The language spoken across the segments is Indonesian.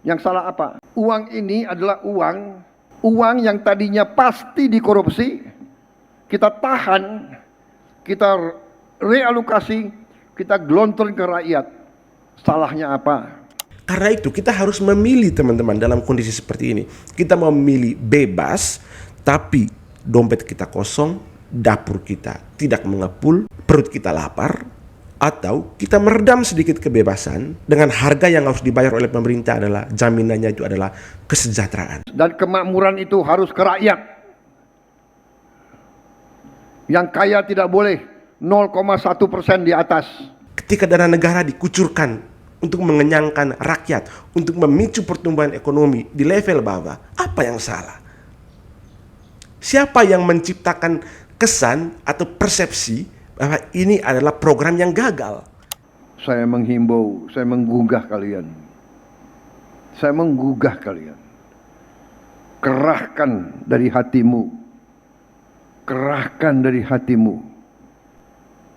Yang salah apa? Uang ini adalah uang yang tadinya pasti dikorupsi, kita tahan, kita realokasi, kita gelontorkan ke rakyat. Salahnya apa? Karena itu kita harus memilih teman-teman dalam kondisi seperti ini. Kita mau memilih bebas, tapi dompet kita kosong, dapur kita tidak mengepul, perut kita lapar, atau kita meredam sedikit kebebasan dengan harga yang harus dibayar oleh pemerintah adalah jaminannya itu adalah kesejahteraan. Dan kemakmuran itu harus ke rakyat. Yang kaya tidak boleh 0,1% di atas. Ketika dana negara dikucurkan untuk mengenyangkan rakyat, untuk memicu pertumbuhan ekonomi di level bawah, apa yang salah? Siapa yang menciptakan kesan atau persepsi bahwa ini adalah program yang gagal? Saya menghimbau, saya menggugah kalian. Saya menggugah kalian. Kerahkan dari hatimu. Kerahkan dari hatimu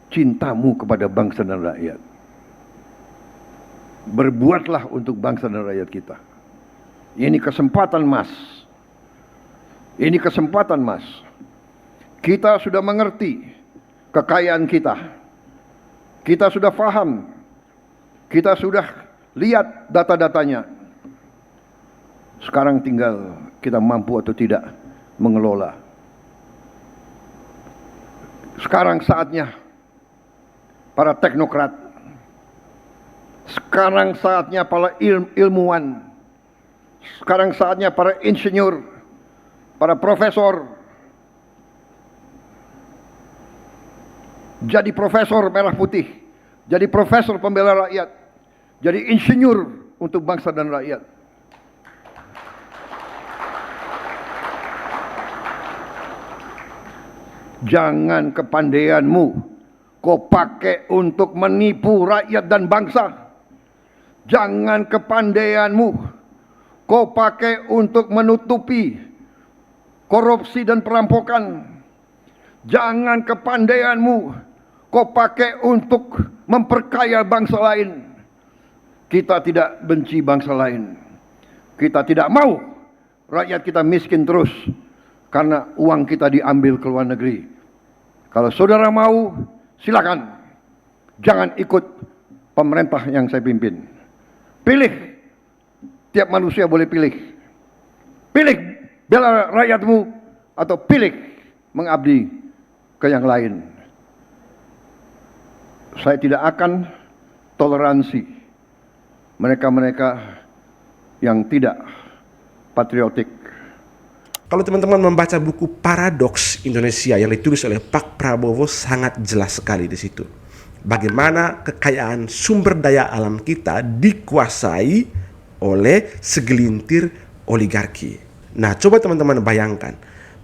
cintamu kepada bangsa dan rakyat. Berbuatlah untuk bangsa dan rakyat kita. Ini kesempatan emas. Ini kesempatan emas. Kita sudah mengerti kekayaan kita. Kita sudah paham. Kita sudah lihat data-datanya. Sekarang tinggal kita mampu atau tidak mengelola. Sekarang saatnya para teknokrat. Sekarang saatnya para ilmuwan. Sekarang saatnya para insinyur, para profesor. Jadi profesor merah putih, jadi profesor pembela rakyat, jadi insinyur untuk bangsa dan rakyat. Jangan kepandaianmu kau pakai untuk menipu rakyat dan bangsa. Jangan kepandaianmu kau pakai untuk menutupi korupsi dan perampokan. Jangan kepandaianmu kau pakai untuk memperkaya bangsa lain. Kita tidak benci bangsa lain. Kita tidak mau rakyat kita miskin terus karena uang kita diambil ke luar negeri. Kalau saudara mau, silakan. Jangan ikut pemerintah yang saya pimpin. Pilih. Tiap manusia boleh pilih. Pilih bela rakyatmu atau pilih mengabdi ke yang lain. Saya tidak akan toleransi mereka-mereka yang tidak patriotik. Kalau teman-teman membaca buku Paradoks Indonesia yang ditulis oleh Pak Prabowo, sangat jelas sekali di situ. Bagaimana kekayaan sumber daya alam kita dikuasai oleh segelintir oligarki. Nah, coba teman-teman bayangkan,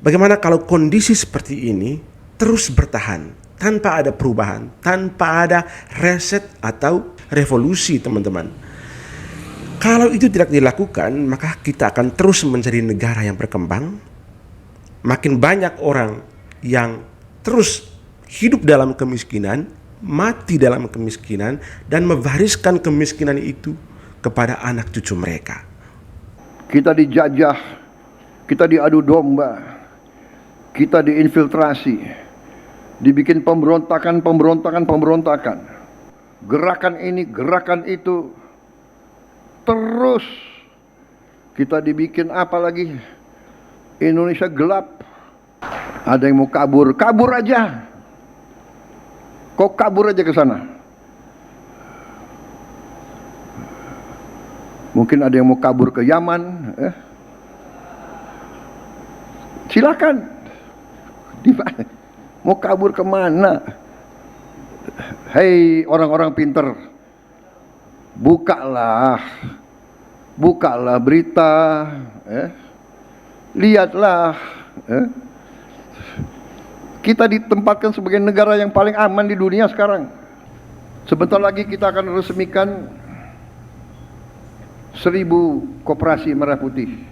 bagaimana kalau kondisi seperti ini terus bertahan tanpa ada perubahan, tanpa ada reset atau revolusi, teman-teman. Kalau itu tidak dilakukan, maka kita akan terus menjadi negara yang berkembang. Makin banyak orang yang terus hidup dalam kemiskinan, mati dalam kemiskinan, dan mewariskan kemiskinan itu kepada anak cucu mereka. Kita dijajah, kita diadu domba, kita diinfiltrasi, dibikin pemberontakan. Gerakan ini, gerakan itu. Terus kita dibikin apa lagi? Indonesia gelap. Ada yang mau kabur, kabur aja. Kok kabur aja ke sana? Mungkin ada yang mau kabur ke Yaman. Silakan. Mau kabur kemana? Hei orang-orang pinter, bukalah berita, lihatlah. Kita ditempatkan sebagai negara yang paling aman di dunia sekarang. Sebentar lagi kita akan resmikan 1000 koperasi merah putih.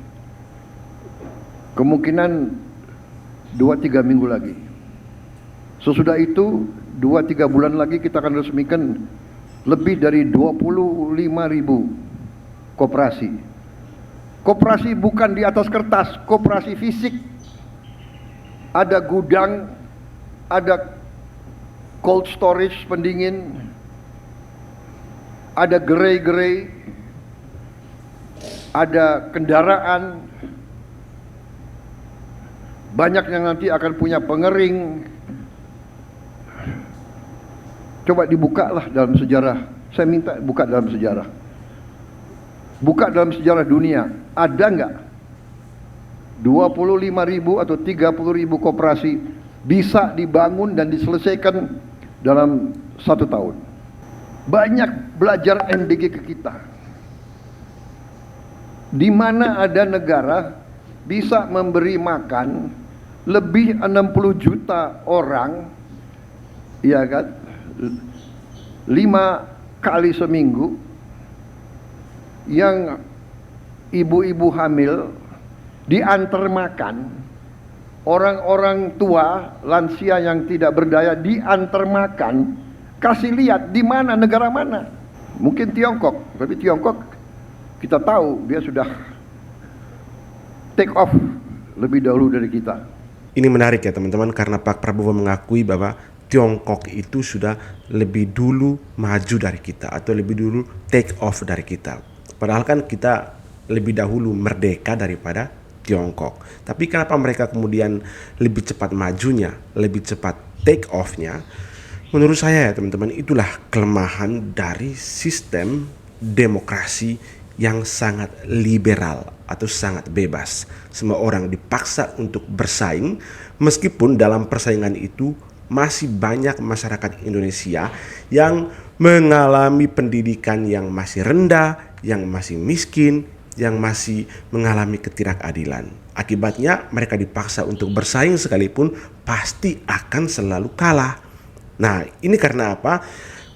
Kemungkinan 2-3 minggu lagi. Sesudah itu 2-3 bulan lagi kita akan resmikan lebih dari 25.000 koperasi. Koperasi bukan di atas kertas, koperasi fisik. Ada gudang, ada cold storage pendingin, ada gerai-gerai, ada kendaraan, banyak yang nanti akan punya pengering. Coba dibukalah dalam sejarah. Saya minta buka dalam sejarah. Buka dalam sejarah dunia. Ada nggak 25.000 atau 30.000 koperasi bisa dibangun dan diselesaikan dalam 1 tahun? Banyak belajar MBG ke kita. Di mana ada negara bisa memberi makan lebih 60 juta orang, ya kan, 5 kali seminggu, yang ibu-ibu hamil diantar makan, orang-orang tua, lansia yang tidak berdaya diantar makan. Kasih lihat di mana, negara mana. Mungkin Tiongkok, tapi Tiongkok kita tahu dia sudah take off lebih dahulu dari kita. Ini menarik ya teman-teman, karena Pak Prabowo mengakui bahwa Tiongkok itu sudah lebih dulu maju dari kita atau lebih dulu take off dari kita. Padahal kan kita lebih dahulu merdeka daripada Tiongkok. Tapi kenapa mereka kemudian lebih cepat majunya, lebih cepat take off-nya? Menurut saya ya teman-teman, itulah kelemahan dari sistem demokrasi yang sangat liberal atau sangat bebas. Semua orang dipaksa untuk bersaing, meskipun dalam persaingan itu masih banyak masyarakat Indonesia yang mengalami pendidikan yang masih rendah, yang masih miskin, yang masih mengalami ketidakadilan. Akibatnya mereka dipaksa untuk bersaing sekalipun pasti akan selalu kalah. Nah, ini karena apa?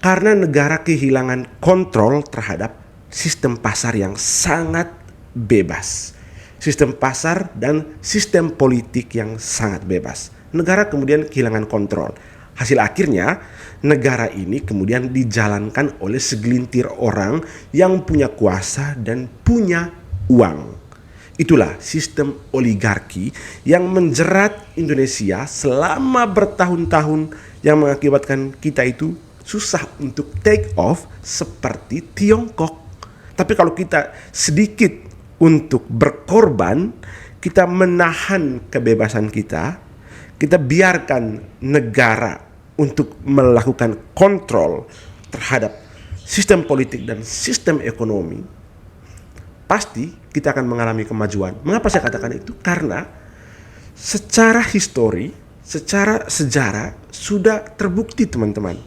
Karena negara kehilangan kontrol terhadap sistem pasar yang sangat bebas. Sistem pasar dan sistem politik yang sangat bebas. Negara kemudian kehilangan kontrol. Hasil akhirnya negara ini kemudian dijalankan oleh segelintir orang yang punya kuasa dan punya uang. Itulah sistem oligarki yang menjerat Indonesia selama bertahun-tahun, yang mengakibatkan kita itu susah untuk take off seperti Tiongkok. Tapi kalau kita sedikit untuk berkorban, kita menahan kebebasan kita biarkan negara untuk melakukan kontrol terhadap sistem politik dan sistem ekonomi, pasti kita akan mengalami kemajuan. Mengapa saya katakan itu? Karena secara histori, secara sejarah sudah terbukti teman-teman.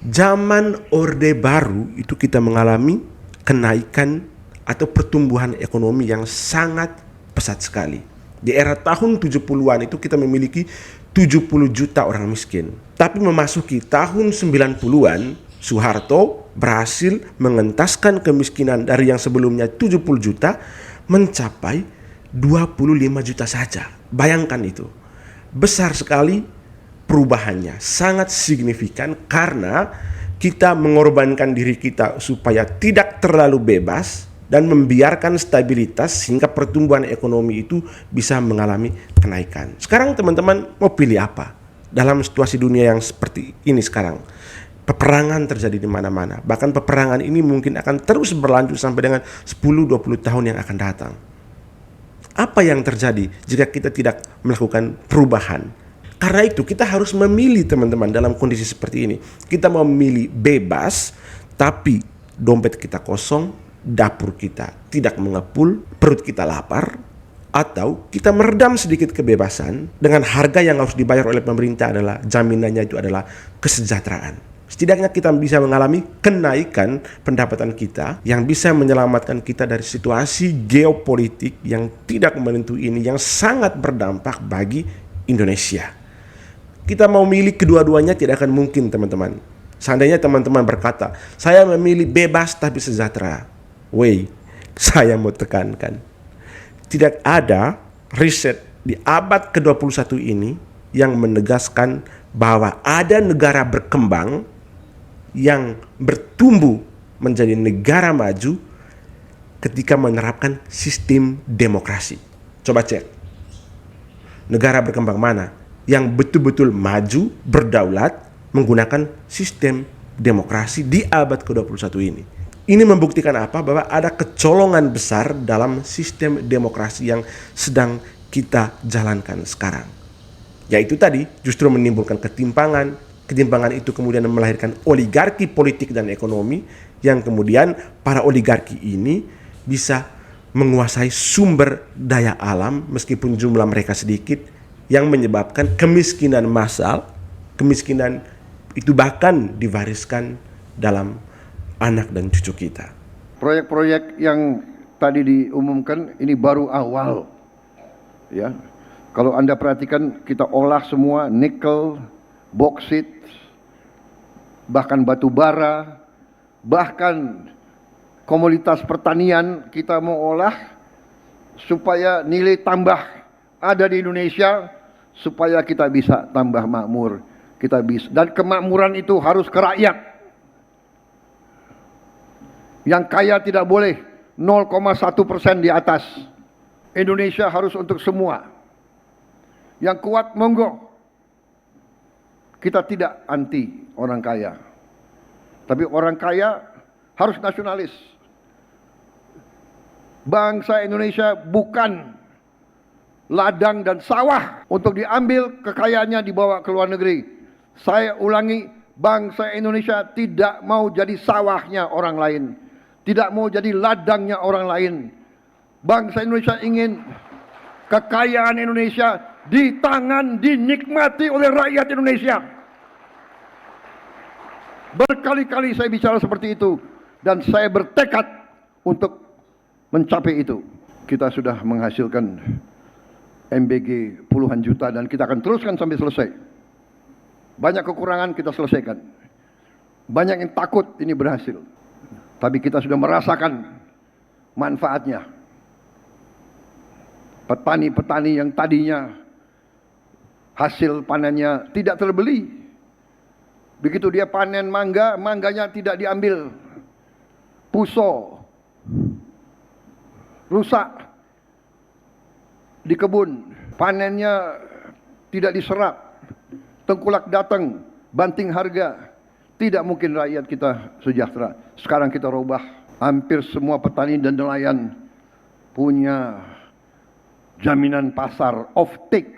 Zaman Orde Baru itu kita mengalami kenaikan atau pertumbuhan ekonomi yang sangat pesat sekali. Di era tahun 70-an itu kita memiliki 70 juta orang miskin. Tapi memasuki tahun 90-an, Soeharto berhasil mengentaskan kemiskinan dari yang sebelumnya 70 juta mencapai 25 juta saja. Bayangkan itu. Besar sekali perubahannya, sangat signifikan karena kita mengorbankan diri kita supaya tidak terlalu bebas dan membiarkan stabilitas sehingga pertumbuhan ekonomi itu bisa mengalami kenaikan. Sekarang teman-teman mau pilih apa? Dalam situasi dunia yang seperti ini sekarang, peperangan terjadi di mana-mana. Bahkan peperangan ini mungkin akan terus berlanjut sampai dengan 10-20 tahun yang akan datang. Apa yang terjadi jika kita tidak melakukan perubahan? Karena itu kita harus memilih teman-teman dalam kondisi seperti ini. Kita mau memilih bebas, tapi dompet kita kosong, dapur kita tidak mengepul, perut kita lapar, atau kita meredam sedikit kebebasan dengan harga yang harus dibayar oleh pemerintah adalah jaminannya itu adalah kesejahteraan. Setidaknya kita bisa mengalami kenaikan pendapatan kita yang bisa menyelamatkan kita dari situasi geopolitik yang tidak menentu ini, yang sangat berdampak bagi Indonesia. Kita mau milih kedua-duanya tidak akan mungkin teman-teman. Seandainya teman-teman berkata, saya memilih bebas tapi sejahtera. Saya mau tekankan, tidak ada riset di abad ke-21 ini yang menegaskan bahwa ada negara berkembang yang bertumbuh menjadi negara maju ketika menerapkan sistem demokrasi. Coba cek. Negara berkembang mana yang betul-betul maju, berdaulat, menggunakan sistem demokrasi di abad ke-21 ini. Ini membuktikan apa? Bahwa ada kecolongan besar dalam sistem demokrasi yang sedang kita jalankan sekarang. Yaitu tadi justru menimbulkan ketimpangan. Ketimpangan itu kemudian melahirkan oligarki politik dan ekonomi yang kemudian para oligarki ini bisa menguasai sumber daya alam meskipun jumlah mereka sedikit, yang menyebabkan kemiskinan massal. Kemiskinan itu bahkan diwariskan dalam anak dan cucu kita. Proyek-proyek yang tadi diumumkan ini baru awal. Ya. Kalau Anda perhatikan, kita olah semua nikel, boksit, bahkan batu bara, bahkan komoditas pertanian kita mau olah supaya nilai tambah ada di Indonesia, supaya kita bisa tambah makmur, kita bisa, dan kemakmuran itu harus ke rakyat. Yang kaya tidak boleh 0,1% di atas. Indonesia harus untuk semua. Yang kuat monggo. Kita tidak anti orang kaya. Tapi orang kaya harus nasionalis. Bangsa Indonesia bukan ladang dan sawah untuk diambil kekayaannya dibawa ke luar negeri. Saya ulangi, bangsa Indonesia tidak mau jadi sawahnya orang lain. Tidak mau jadi ladangnya orang lain. Bangsa Indonesia ingin kekayaan Indonesia di tangan, dinikmati oleh rakyat Indonesia. Berkali-kali saya bicara seperti itu, dan saya bertekad untuk mencapai itu. Kita sudah menghasilkan MBG puluhan juta dan kita akan teruskan sampai selesai. Banyak kekurangan kita selesaikan. Banyak yang takut ini berhasil. Tapi kita sudah merasakan manfaatnya. Petani-petani yang tadinya hasil panennya tidak terbeli. Begitu dia panen mangga, mangganya tidak diambil. Puso, rusak di kebun, panennya tidak diserap, tengkulak datang, banting harga. Tidak mungkin rakyat kita sejahtera. Sekarang kita rubah. Hampir semua petani dan nelayan punya jaminan pasar, off-take.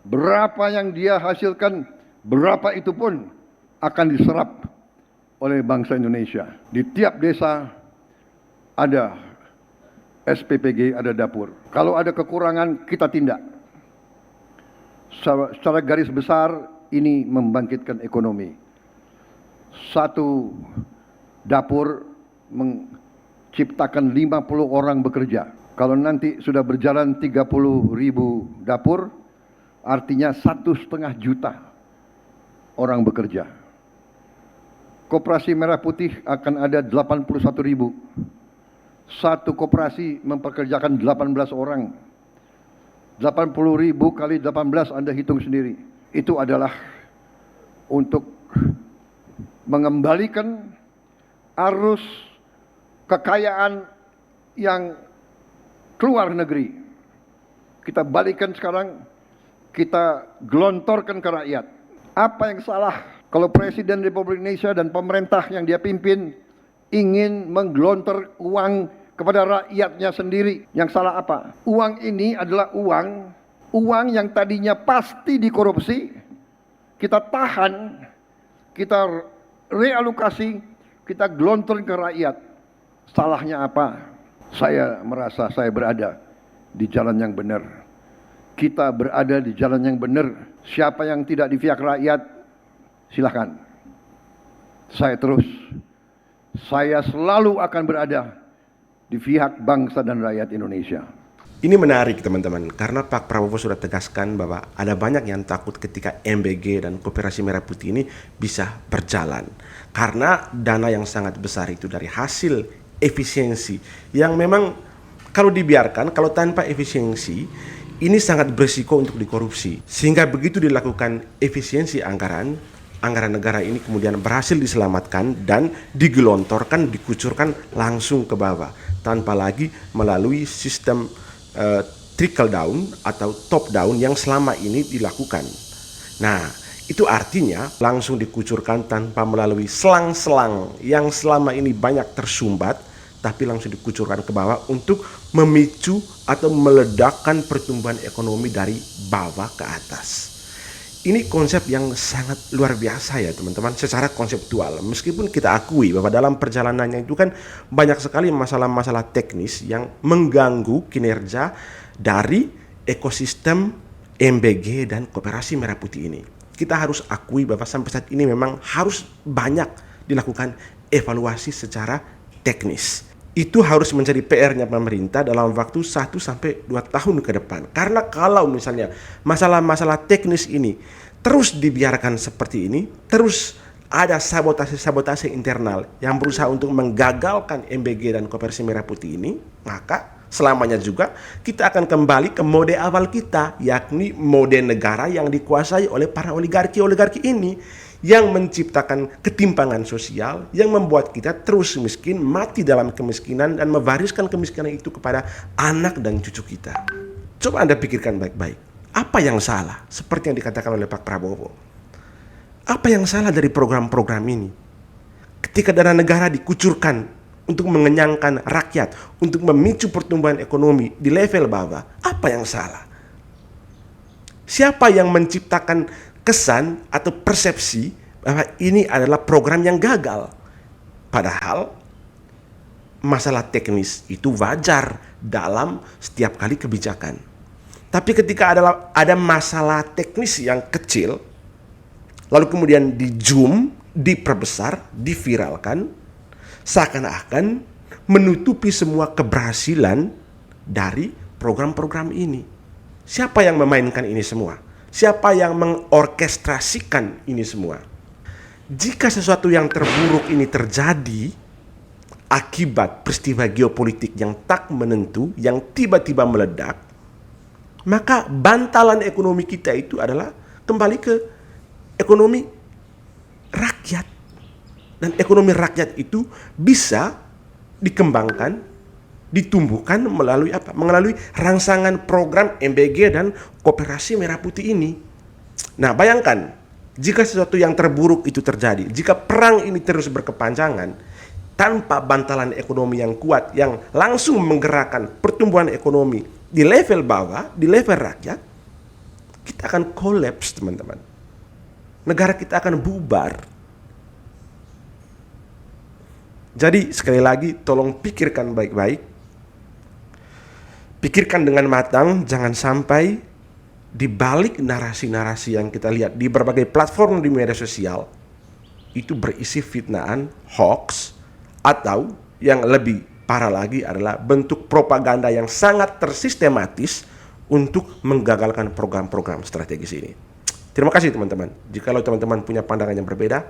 Berapa yang dia hasilkan, berapa itu pun akan diserap oleh bangsa Indonesia. Di tiap desa ada SPPG, ada dapur. Kalau ada kekurangan, kita tindak. Secara garis besar, ini membangkitkan ekonomi. Satu dapur menciptakan 50 orang bekerja. Kalau nanti sudah berjalan 30.000 dapur, artinya 1,5 juta orang bekerja. Koperasi Merah Putih akan ada 81.000. Satu koperasi mempekerjakan 18 orang. 80.000 kali 18 Anda hitung sendiri. Itu adalah untuk mengembalikan arus kekayaan yang keluar negeri. Kita balikan sekarang, kita gelontorkan ke rakyat. Apa yang salah kalau Presiden Republik Indonesia dan pemerintah yang dia pimpin ingin menggelontor uang kepada rakyatnya sendiri? Yang salah apa? Uang ini adalah uang yang tadinya pasti dikorupsi, kita tahan, kita realokasi, kita gelontor ke rakyat. Salahnya apa? Saya merasa saya berada di jalan yang benar. Kita berada di jalan yang benar. Siapa yang tidak di pihak rakyat, silakan. Saya selalu akan berada di pihak bangsa dan rakyat Indonesia. Ini menarik teman-teman, karena Pak Prabowo sudah tegaskan bahwa ada banyak yang takut ketika MBG dan Koperasi Merah Putih ini bisa berjalan. Karena dana yang sangat besar itu dari hasil efisiensi yang memang kalau dibiarkan, kalau tanpa efisiensi, ini sangat berisiko untuk dikorupsi. Sehingga begitu dilakukan efisiensi anggaran, anggaran negara ini kemudian berhasil diselamatkan dan digelontorkan, dikucurkan langsung ke bawah tanpa lagi melalui sistem trickle down atau top down yang selama ini dilakukan. Nah, itu artinya langsung dikucurkan tanpa melalui selang-selang yang selama ini banyak tersumbat, tapi langsung dikucurkan ke bawah untuk memicu atau meledakkan pertumbuhan ekonomi dari bawah ke atas. Ini konsep yang sangat luar biasa ya teman-teman, secara konseptual. Meskipun kita akui bahwa dalam perjalanannya itu kan banyak sekali masalah-masalah teknis yang mengganggu kinerja dari ekosistem MBG dan Koperasi Merah Putih ini. Kita harus akui bahwa sampai saat ini memang harus banyak dilakukan evaluasi secara teknis. Itu harus menjadi PR-nya pemerintah dalam waktu 1-2 tahun ke depan. Karena kalau misalnya masalah-masalah teknis ini terus dibiarkan seperti ini, terus ada sabotase-sabotase internal yang berusaha untuk menggagalkan MBG dan Koperasi Merah Putih ini, maka selamanya juga kita akan kembali ke mode awal kita, yakni mode negara yang dikuasai oleh para oligarki-oligarki ini, yang menciptakan ketimpangan sosial, yang membuat kita terus miskin, mati dalam kemiskinan, dan mewariskan kemiskinan itu kepada anak dan cucu kita. Coba Anda pikirkan baik-baik. Apa yang salah? Seperti yang dikatakan oleh Pak Prabowo. Apa yang salah dari program-program ini? Ketika dana negara dikucurkan untuk mengenyangkan rakyat, untuk memicu pertumbuhan ekonomi di level bawah, apa yang salah? Siapa yang menciptakan kesan atau persepsi bahwa ini adalah program yang gagal? Padahal masalah teknis itu wajar dalam setiap kali kebijakan. Tapi ketika ada masalah teknis yang kecil, lalu kemudian di zoom, diperbesar, diviralkan, seakan-akan menutupi semua keberhasilan dari program-program ini. Siapa yang memainkan ini semua? Siapa yang mengorkestrasikan ini semua? Jika sesuatu yang terburuk ini terjadi akibat peristiwa geopolitik yang tak menentu, yang tiba-tiba meledak, maka bantalan ekonomi kita itu adalah kembali ke ekonomi rakyat. Dan ekonomi rakyat itu bisa dikembangkan, ditumbuhkan melalui apa? Melalui rangsangan program MBG dan Koperasi Merah Putih ini. Nah, bayangkan jika sesuatu yang terburuk itu terjadi, jika perang ini terus berkepanjangan tanpa bantalan ekonomi yang kuat yang langsung menggerakkan pertumbuhan ekonomi di level bawah, di level rakyat, kita akan kolaps, teman-teman. Negara kita akan bubar. Jadi sekali lagi tolong pikirkan baik-baik. Pikirkan dengan matang, jangan sampai di balik narasi-narasi yang kita lihat di berbagai platform di media sosial itu berisi fitnaan, hoax, atau yang lebih parah lagi adalah bentuk propaganda yang sangat tersistematis untuk menggagalkan program-program strategis ini. Terima kasih teman-teman. Jikalau teman-teman punya pandangan yang berbeda,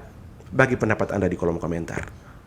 bagi pendapat Anda di kolom komentar.